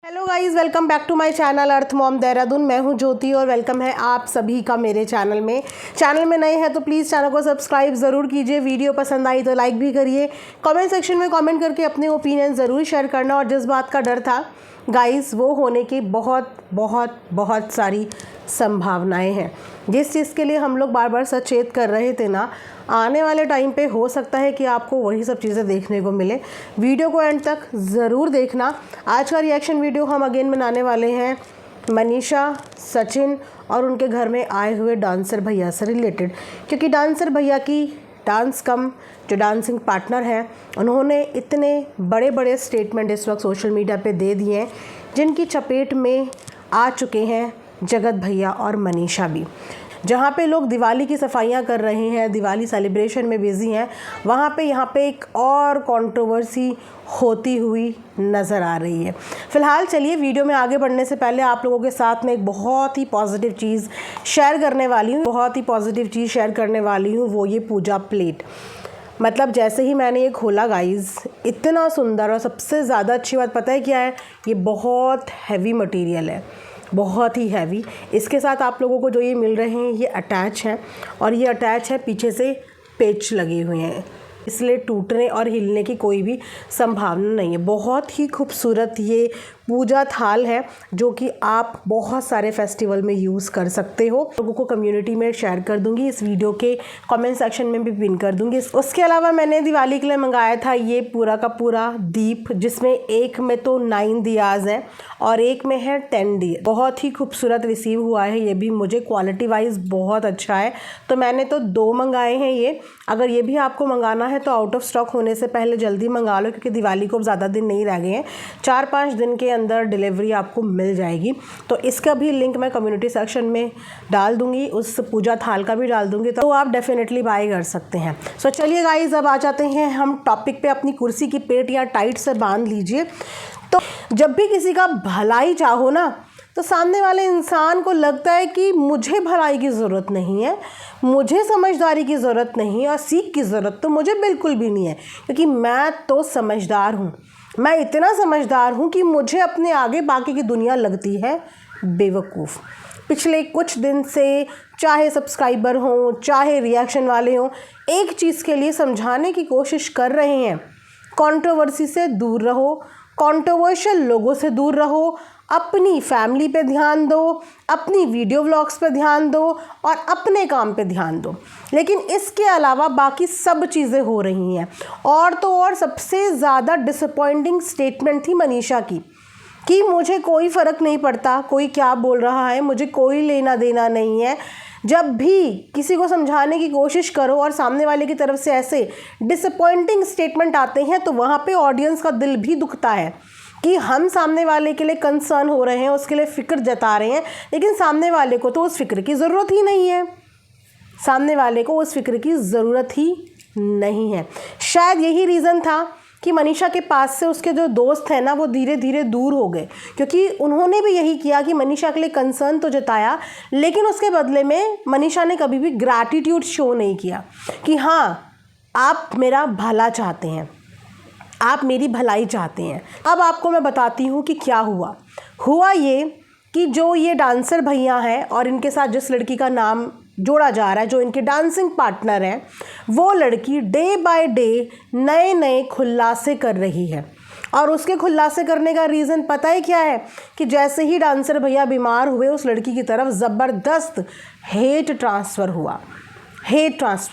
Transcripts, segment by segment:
Hello guys, welcome back to my channel Earth Mom Dehradun. मैं हूं ज्योति और वेलकम है आप सभी का मेरे चैनल में नए हैं तो प्लीज़ चैनल को सब्सक्राइब ज़रूर कीजिए। वीडियो पसंद आई तो लाइक भी करिए। कमेंट सेक्शन में कमेंट करके अपने ओपिनियन ज़रूर शेयर करना। और जिस बात का डर था गाइस, वो होने की बहुत सारी संभावनाएं हैं। जिस चीज़ के लिए हम लोग बार बार सचेत कर रहे थे ना, आने वाले टाइम पे हो सकता है कि आपको वही सब चीज़ें देखने को मिले। वीडियो को एंड तक ज़रूर देखना। आज का रिएक्शन वीडियो हम अगेन बनाने वाले हैं मनीषा, सचिन और उनके घर में आए हुए डांसर भैया से रिलेटेड, क्योंकि डांसर भैया की डांस कम जो डांसिंग पार्टनर हैं, उन्होंने इतने बड़े बड़े स्टेटमेंट इस वक्त सोशल मीडिया पे दे दिए हैं, जिनकी चपेट में आ चुके हैं जगत भैया और मनीषा भी। जहाँ पे लोग दिवाली की सफाइयाँ कर रहे हैं, दिवाली सेलिब्रेशन में बिज़ी हैं, वहाँ पे यहाँ पे एक और कंट्रोवर्सी होती हुई नज़र आ रही है। फ़िलहाल चलिए वीडियो में आगे बढ़ने से पहले आप लोगों के साथ में एक बहुत ही पॉजिटिव चीज़ शेयर करने वाली हूँ। वो ये पूजा प्लेट, मतलब जैसे ही मैंने ये खोला गाइज़, इतना सुंदर। और सबसे ज़्यादा अच्छी बात पता है क्या है? ये बहुत हैवी मटेरियल है, बहुत ही हैवी। इसके साथ आप लोगों को जो ये मिल रहे हैं ये अटैच हैं, और ये अटैच है, पीछे से पेच लगे हुए हैं, इसलिए टूटने और हिलने की कोई भी संभावना नहीं है। बहुत ही खूबसूरत ये पूजा थाल है, जो कि आप बहुत सारे फेस्टिवल में यूज़ कर सकते हो। लोगों को कम्युनिटी में शेयर कर दूंगी, इस वीडियो के कमेंट सेक्शन में भी पिन कर दूंगी। उसके अलावा मैंने दिवाली के लिए मंगाया था ये पूरा का पूरा दीप, जिसमें एक में तो 9 दियाज़ हैं और एक में है 10 दिए। बहुत ही खूबसूरत रिसीव हुआ है ये भी, मुझे क्वालिटी वाइज बहुत अच्छा है, तो मैंने तो 2 मंगाए हैं ये। अगर ये भी आपको मंगाना है तो आउट ऑफ स्टॉक होने से पहले जल्दी मंगा लो, क्योंकि दिवाली को ज़्यादा दिन नहीं रह गए हैं। 4-5 दिन के अंदर डिलीवरी आपको मिल जाएगी। तो इसका भी लिंक मैं कम्युनिटी सेक्शन में डाल दूंगी, उस पूजा थाल का भी डाल दूंगी, तो आप डेफिनेटली बाय कर सकते हैं। सो चलिए गाइस, अब आ जाते हैं हम टॉपिक पे। अपनी कुर्सी की पेट या टाइट से बांध लीजिए। तो जब भी किसी का भलाई चाहो ना, तो सामने वाले इंसान को लगता है कि मुझे भलाई की ज़रूरत नहीं है, मुझे समझदारी की ज़रूरत नहीं है, और सीख की ज़रूरत तो मुझे बिल्कुल भी नहीं है, क्योंकि मैं तो समझदार हूँ। मैं इतना समझदार हूँ कि मुझे अपने आगे बाकी की दुनिया लगती है बेवकूफ़। पिछले कुछ दिन से चाहे सब्सक्राइबर हों, चाहे रिएक्शन वाले हों, एक चीज़ के लिए समझाने की कोशिश कर रहे हैं, कंट्रोवर्सी से दूर रहो, कंट्रोवर्शियल लोगों से दूर रहो, अपनी फैमिली पे ध्यान दो, अपनी वीडियो व्लॉग्स पे ध्यान दो और अपने काम पे ध्यान दो। लेकिन इसके अलावा बाकी सब चीज़ें हो रही हैं। और तो और सबसे ज़्यादा डिसअपॉइंटिंग स्टेटमेंट थी मनीषा की, कि मुझे कोई फ़र्क नहीं पड़ता कोई क्या बोल रहा है, मुझे कोई लेना देना नहीं है। जब भी किसी को समझाने की कोशिश करो और सामने वाले की तरफ से ऐसे डिसअपॉइंटिंग स्टेटमेंट आते हैं, तो वहाँ पे ऑडियंस का दिल भी दुखता है कि हम सामने वाले के लिए कंसर्न हो रहे हैं, उसके लिए फ़िक्र जता रहे हैं, लेकिन सामने वाले को तो उस फ़िक्र की ज़रूरत ही नहीं है। सामने वाले को उस फ़िक्र की ज़रूरत ही नहीं है। शायद यही रीज़न था कि मनीषा के पास से उसके जो दोस्त हैं ना, वो धीरे धीरे दूर हो गए, क्योंकि उन्होंने भी यही किया कि मनीषा के लिए कंसर्न तो जताया, लेकिन उसके बदले में मनीषा ने कभी भी ग्रैटिट्यूड शो नहीं किया कि हाँ, आप मेरा भला चाहते हैं, आप मेरी भलाई चाहते हैं। अब आपको मैं बताती हूँ कि क्या हुआ ये कि जो ये डांसर भैया हैं और इनके साथ जिस लड़की का नाम जोड़ा जा रहा है, जो इनके डांसिंग पार्टनर हैं, वो लड़की डे बाय डे नए नए खुलासे कर रही है। और उसके खुलासे करने का रीज़न पता है क्या है? कि जैसे ही डांसर भैया बीमार हुए, उस लड़की की तरफ ज़बरदस्त हेट ट्रांसफ़र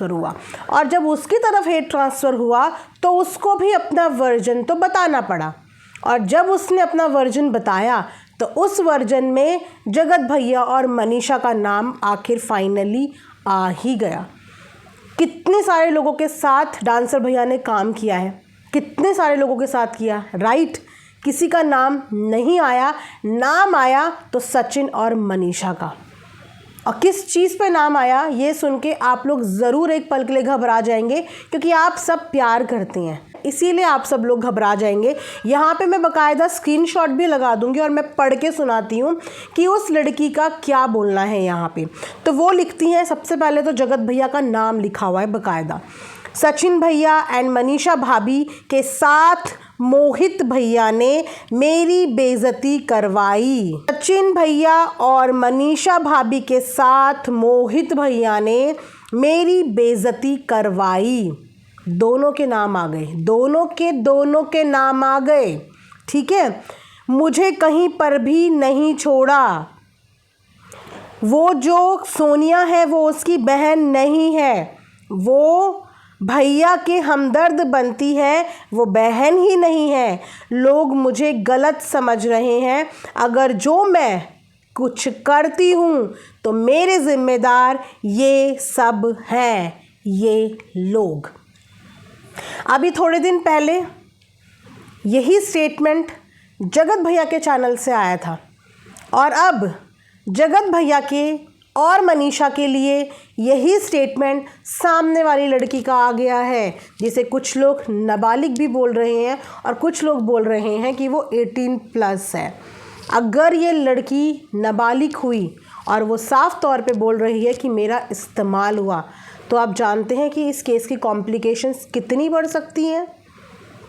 हुआ। और जब उसकी तरफ हेट ट्रांसफ़र हुआ तो उसको भी अपना वर्जन तो बताना पड़ा, और जब उसने अपना वर्जन बताया तो उस वर्जन में जगत भैया और मनीषा का नाम आखिर फाइनली आ ही गया। कितने सारे लोगों के साथ डांसर भैया ने काम किया है, कितने सारे लोगों के साथ किया, राइट? किसी का नाम नहीं आया, नाम आया तो सचिन और मनीषा का। और किस चीज़ पे नाम आया ये सुन के आप लोग ज़रूर एक पल के लिए घबरा जाएंगे, क्योंकि आप सब प्यार करते हैं, इसीलिए आप सब लोग घबरा जाएंगे। यहाँ पे मैं बाकायदा स्क्रीनशॉट भी लगा दूंगी और मैं पढ़ के सुनाती हूँ कि उस लड़की का क्या बोलना है यहाँ पे। तो वो लिखती हैं, सबसे पहले तो जगत भैया का नाम लिखा हुआ है बाकायदा, सचिन भैया एंड मनीषा भाभी के साथ मोहित भैया ने मेरी बेइज्जती करवाई। सचिन भैया और मनीषा भाभी के साथ मोहित भैया ने मेरी बेइज्जती करवाई। दोनों के नाम आ गए, दोनों के नाम आ गए, ठीक है। मुझे कहीं पर भी नहीं छोड़ा। वो जो सोनिया है वो उसकी बहन नहीं है, वो भैया के हमदर्द बनती है, वो बहन ही नहीं है। लोग मुझे गलत समझ रहे हैं। अगर जो मैं कुछ करती हूँ तो मेरे ज़िम्मेदार ये सब हैं, ये लोग। अभी थोड़े दिन पहले यही स्टेटमेंट जगत भैया के चैनल से आया था और अब जगत भैया के और मनीषा के लिए यही स्टेटमेंट सामने वाली लड़की का आ गया है, जिसे कुछ लोग नाबालिग भी बोल रहे हैं और कुछ लोग बोल रहे हैं कि वो 18+ है। अगर ये लड़की नाबालिग हुई और वो साफ तौर पे बोल रही है कि मेरा इस्तेमाल हुआ, तो आप जानते हैं कि इस केस की कॉम्प्लिकेशंस कितनी बढ़ सकती हैं,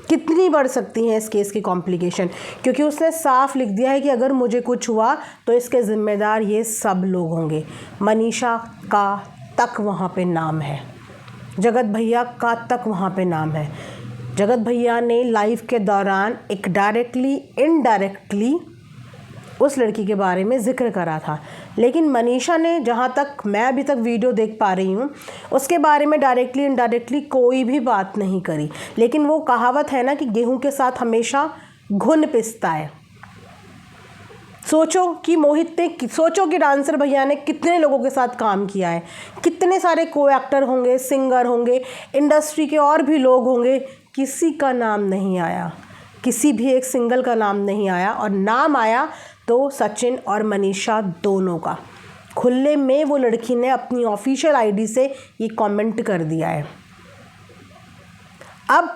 कितनी बढ़ सकती हैं इस केस की कॉम्प्लिकेशन। क्योंकि उसने साफ लिख दिया है कि अगर मुझे कुछ हुआ तो इसके ज़िम्मेदार ये सब लोग होंगे। मनीषा का तक वहाँ पे नाम है, जगत भैया का तक वहाँ पे नाम है। जगत भैया ने लाइव के दौरान एक डायरेक्टली इनडायरेक्टली उस लड़की के बारे में ज़िक्र करा था, लेकिन मनीषा ने, जहाँ तक मैं अभी तक वीडियो देख पा रही हूँ, उसके बारे में डायरेक्टली इनडायरेक्टली कोई भी बात नहीं करी। लेकिन वो कहावत है ना कि गेहूं के साथ हमेशा घुन पिसता है। सोचो कि डांसर भैया ने कितने लोगों के साथ काम किया है, कितने सारे को एक्टर होंगे, सिंगर होंगे, इंडस्ट्री के और भी लोग होंगे, किसी का नाम नहीं आया, किसी भी एक सिंगल का नाम नहीं आया। और नाम आया तो सचिन और मनीषा दोनों का। खुले में वो लड़की ने अपनी ऑफिशियल आईडी से ये कमेंट कर दिया है। अब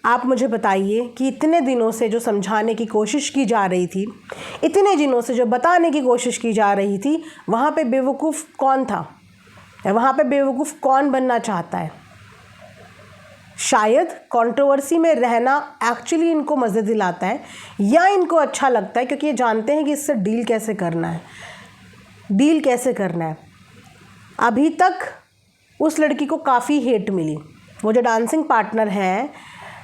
आप मुझे बताइए कि इतने दिनों से जो समझाने की कोशिश की जा रही थी, इतने दिनों से जो बताने की कोशिश की जा रही थी, वहाँ पे बेवकूफ़ कौन था? वहाँ पे बेवकूफ़ कौन बनना चाहता है? शायद कंट्रोवर्सी में रहना एक्चुअली इनको मज़े दिलाता है, या इनको अच्छा लगता है क्योंकि ये जानते हैं कि इससे डील कैसे करना है। अभी तक उस लड़की को काफ़ी हेट मिली। वो जो डांसिंग पार्टनर है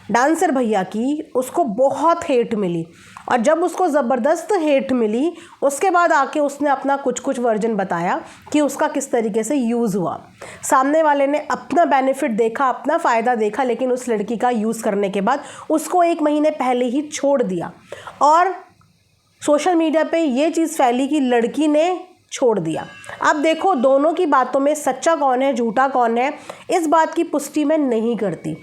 डांसर भैया की, उसको बहुत हेट मिली। और जब उसको ज़बरदस्त हेट मिली, उसके बाद आके उसने अपना कुछ वर्जन बताया कि उसका किस तरीके से यूज़ हुआ। सामने वाले ने अपना बेनिफिट देखा, अपना फ़ायदा देखा, लेकिन उस लड़की का यूज़ करने के बाद उसको 1 महीने पहले ही छोड़ दिया। और सोशल मीडिया पे ये चीज़ फैली कि लड़की ने छोड़ दिया। अब देखो, दोनों की बातों में सच्चा कौन है, झूठा कौन है, इस बात की पुष्टि मैं नहीं करती,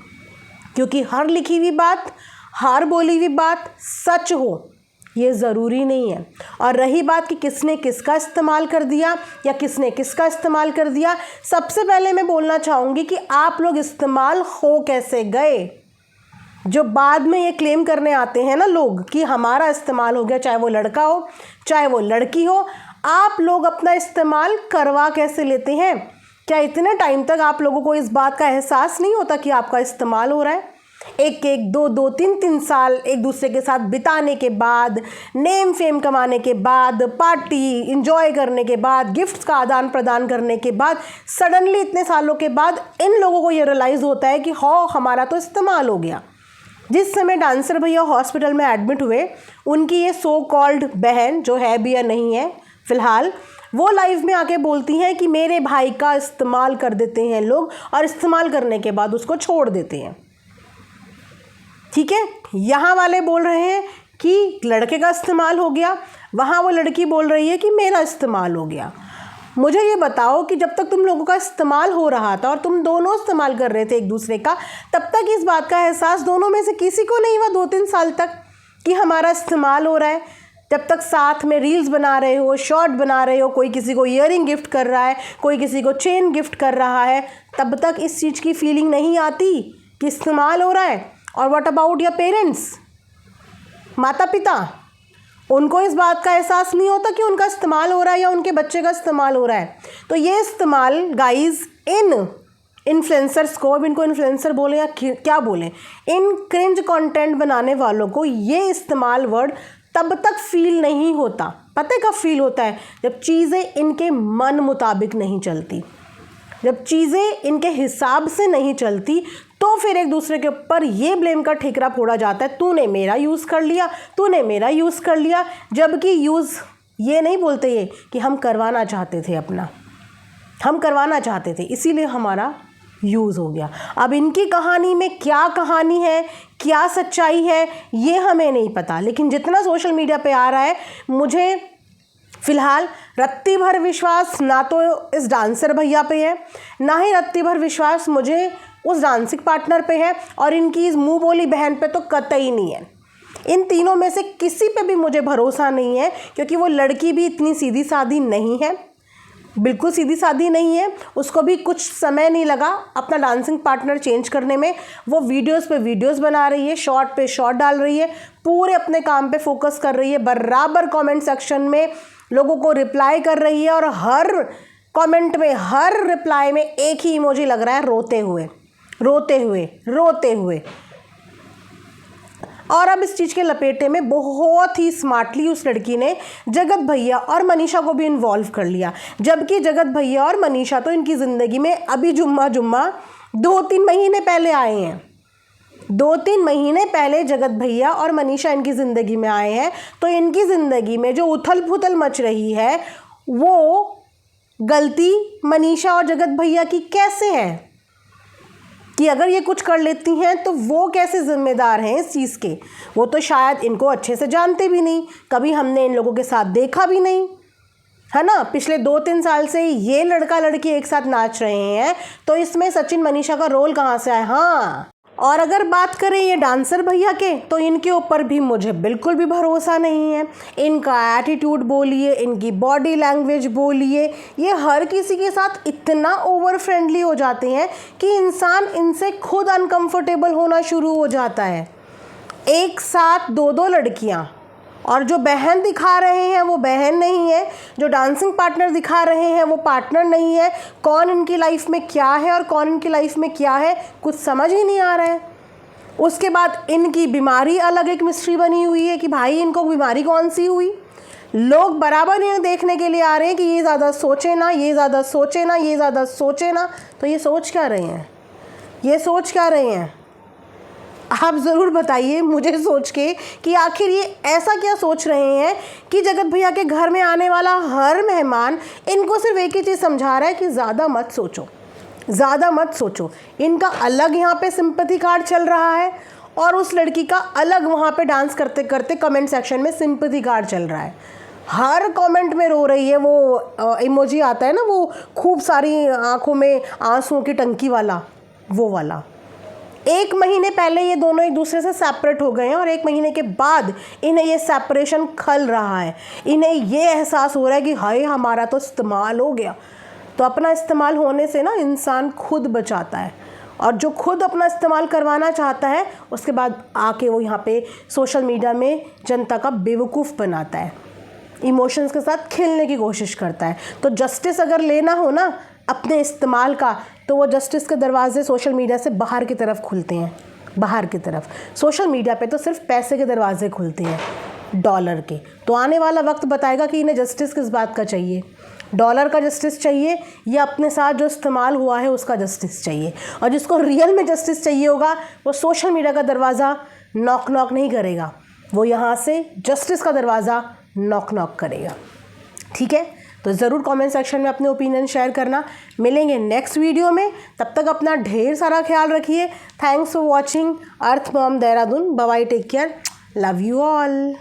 क्योंकि हर लिखी हुई बात, हर बोली हुई बात सच हो ये ज़रूरी नहीं है। और रही बात कि किसने किसका इस्तेमाल कर दिया या किसने किसका इस्तेमाल कर दिया, सबसे पहले मैं बोलना चाहूँगी कि आप लोग इस्तेमाल हो कैसे गए। जो बाद में ये क्लेम करने आते हैं ना लोग कि हमारा इस्तेमाल हो गया, चाहे वो लड़का हो चाहे वो लड़की हो, आप लोग अपना इस्तेमाल करवा कैसे लेते हैं? क्या इतने टाइम तक आप लोगों को इस बात का एहसास नहीं होता कि आपका इस्तेमाल हो रहा है? 1-1, 2-2, 3-3 साल एक दूसरे के साथ बिताने के बाद, नेम फेम कमाने के बाद, पार्टी इंजॉय करने के बाद, गिफ्ट्स का आदान प्रदान करने के बाद, सडनली इतने सालों के बाद इन लोगों को ये रियलाइज़ होता है कि हाँ, हमारा तो इस्तेमाल हो गया। जिस समय डांसर भैया हॉस्पिटल में एडमिट हुए, उनकी ये सो कॉल्ड बहन, जो है भी या नहीं है फ़िलहाल, वो लाइव में आके बोलती हैं कि मेरे भाई का इस्तेमाल कर देते हैं लोग और इस्तेमाल करने के बाद उसको छोड़ देते हैं। ठीक है, यहाँ वाले बोल रहे हैं कि लड़के का इस्तेमाल हो गया, वहाँ वो लड़की बोल रही है कि मेरा इस्तेमाल हो गया। मुझे ये बताओ कि जब तक तुम लोगों का इस्तेमाल हो रहा था और तुम दोनों इस्तेमाल कर रहे थे एक दूसरे का, तब तक इस बात का एहसास दोनों में से किसी को नहीं हुआ 2-3 साल तक कि हमारा इस्तेमाल हो रहा है। जब तक साथ में रील्स बना रहे हो, शॉर्ट बना रहे हो, कोई किसी को ईयरिंग गिफ्ट कर रहा है, कोई किसी को चेन गिफ्ट कर रहा है, तब तक इस चीज़ की फीलिंग नहीं आती कि इस्तेमाल हो रहा है। और व्हाट अबाउट योर पेरेंट्स, माता पिता, उनको इस बात का एहसास नहीं होता कि उनका इस्तेमाल हो रहा है या उनके बच्चे का इस्तेमाल हो रहा है। तो ये इस्तेमाल गाइज इन इन्फ्लुएंसर्स को, अब इनको इन्फ्लुएंसर बोले या क्या बोलें, इन क्रिंज कंटेंट बनाने वालों को ये इस्तेमाल वर्ड तब तक फील नहीं होता। पता है कब फील होता है? जब चीज़ें इनके मन मुताबिक नहीं चलती, जब चीज़ें इनके हिसाब से नहीं चलती, तो फिर एक दूसरे के ऊपर ये ब्लेम का ठिकरा फोड़ा जाता है, तूने मेरा यूज़ कर लिया, तूने मेरा यूज़ कर लिया। जबकि यूज़ ये नहीं बोलते ये कि हम करवाना चाहते थे, अपना हम करवाना चाहते थे, इसीलिए हमारा यूज़ हो गया। अब इनकी कहानी में क्या कहानी है, क्या सच्चाई है, ये हमें नहीं पता, लेकिन जितना सोशल मीडिया पे आ रहा है, मुझे फ़िलहाल रत्ती भर विश्वास ना तो इस डांसर भैया पे है, ना ही रत्ती भर विश्वास मुझे उस डांसिंग पार्टनर पे है, और इनकी इस मुँह बोली बहन पे तो कतई नहीं है। इन तीनों में से किसी पे भी मुझे भरोसा नहीं है, क्योंकि वो लड़की भी इतनी सीधी सादी नहीं है, बिल्कुल सीधी सादी नहीं है। उसको भी कुछ समय नहीं लगा अपना डांसिंग पार्टनर चेंज करने में। वो वीडियोस पे वीडियोस बना रही है, शॉर्ट पे शॉर्ट डाल रही है, पूरे अपने काम पे फोकस कर रही है, बराबर कमेंट सेक्शन में लोगों को रिप्लाई कर रही है, और हर कमेंट में, हर रिप्लाई में एक ही इमोजी लग रहा है, रोते हुए रोते हुए रोते हुए। और अब इस चीज़ के लपेटे में बहुत ही स्मार्टली उस लड़की ने जगत भैया और मनीषा को भी इन्वॉल्व कर लिया। जबकि जगत भैया और मनीषा तो इनकी ज़िंदगी में अभी जुम्मा 2-3 महीने पहले आए हैं। 2-3 महीने पहले जगत भैया और मनीषा इनकी ज़िंदगी में आए हैं। तो इनकी ज़िंदगी में जो उथल पुथल मच रही है, वो गलती मनीषा और जगत भैया की कैसे है कि अगर ये कुछ कर लेती हैं तो वो कैसे ज़िम्मेदार हैं इस चीज़ के? वो तो शायद इनको अच्छे से जानते भी नहीं, कभी हमने इन लोगों के साथ देखा भी नहीं, है ना। पिछले 2-3 साल से ये लड़का लड़की एक साथ नाच रहे हैं, तो इसमें सचिन मनीषा का रोल कहाँ से आया? हाँ, और अगर बात करें ये डांसर भैया के, तो इनके ऊपर भी मुझे बिल्कुल भी भरोसा नहीं है। इनका एटीट्यूड बोलिए, इनकी बॉडी लैंग्वेज बोलिए, ये हर किसी के साथ इतना ओवर फ्रेंडली हो जाते हैं कि इंसान इनसे खुद अनकंफर्टेबल होना शुरू हो जाता है। एक साथ 2-2 लड़कियां, और जो बहन दिखा रहे हैं वो बहन नहीं है, जो डांसिंग पार्टनर दिखा रहे हैं वो पार्टनर नहीं है। कौन इनकी लाइफ में क्या है और कौन इनकी लाइफ में क्या है, कुछ समझ ही नहीं आ रहा है। उसके बाद इनकी बीमारी अलग एक मिस्ट्री बनी हुई है कि भाई इनको बीमारी कौन सी हुई। लोग बराबर इन्हें देखने के लिए आ रहे हैं कि ये ज़्यादा सोचे ना, ये ज़्यादा सोचे ना, ये ज़्यादा सोचे ना। तो ये सोच क्या रहे हैं, ये सोच क्या रहे हैं? आप ज़रूर बताइए मुझे सोच के कि आखिर ये ऐसा क्या सोच रहे हैं कि जगत भैया के घर में आने वाला हर मेहमान इनको सिर्फ एक ही चीज़ समझा रहा है कि ज़्यादा मत सोचो, ज़्यादा मत सोचो। इनका अलग यहाँ पे सिंपैथी कार्ड चल रहा है, और उस लड़की का अलग वहाँ पे डांस करते करते कमेंट सेक्शन में सिंपैथी कार्ड चल रहा है। हर कमेंट में रो रही है। वो इमोजी आता है ना, वो खूब सारी आँखों में आंसुओं की टंकी वाला, वो वाला। 1 महीने पहले ये दोनों एक दूसरे से सेपरेट हो गए हैं, और 1 महीने के बाद इन्हें ये सेपरेशन खल रहा है। इन्हें ये एहसास हो रहा है कि हाय हमारा तो इस्तेमाल हो गया। तो अपना इस्तेमाल होने से ना इंसान खुद बचाता है, और जो खुद अपना इस्तेमाल करवाना चाहता है उसके बाद आके वो यहाँ पे सोशल मीडिया में जनता का बेवकूफ़ बनाता है, इमोशंस के साथ खेलने की कोशिश करता है। तो जस्टिस अगर लेना हो ना अपने इस्तेमाल का, तो वो जस्टिस के दरवाजे सोशल मीडिया से बाहर की तरफ खुलते हैं, बाहर की तरफ। सोशल मीडिया पे तो सिर्फ पैसे के दरवाजे खुलते हैं, डॉलर के। तो आने वाला वक्त बताएगा कि इन्हें जस्टिस किस बात का चाहिए, डॉलर का जस्टिस चाहिए या अपने साथ जो इस्तेमाल हुआ है उसका जस्टिस चाहिए। और जिसको रियल में जस्टिस चाहिए होगा वो सोशल मीडिया का दरवाज़ा नॉक नॉक नहीं करेगा, वो यहाँ से जस्टिस का दरवाज़ा नॉक नॉक करेगा। ठीक है, तो ज़रूर कमेंट सेक्शन में अपने ओपिनियन शेयर करना। मिलेंगे नेक्स्ट वीडियो में, तब तक अपना ढेर सारा ख्याल रखिए। Thanks for watching Earth Mom Dehradun. Bye, take care, love you all.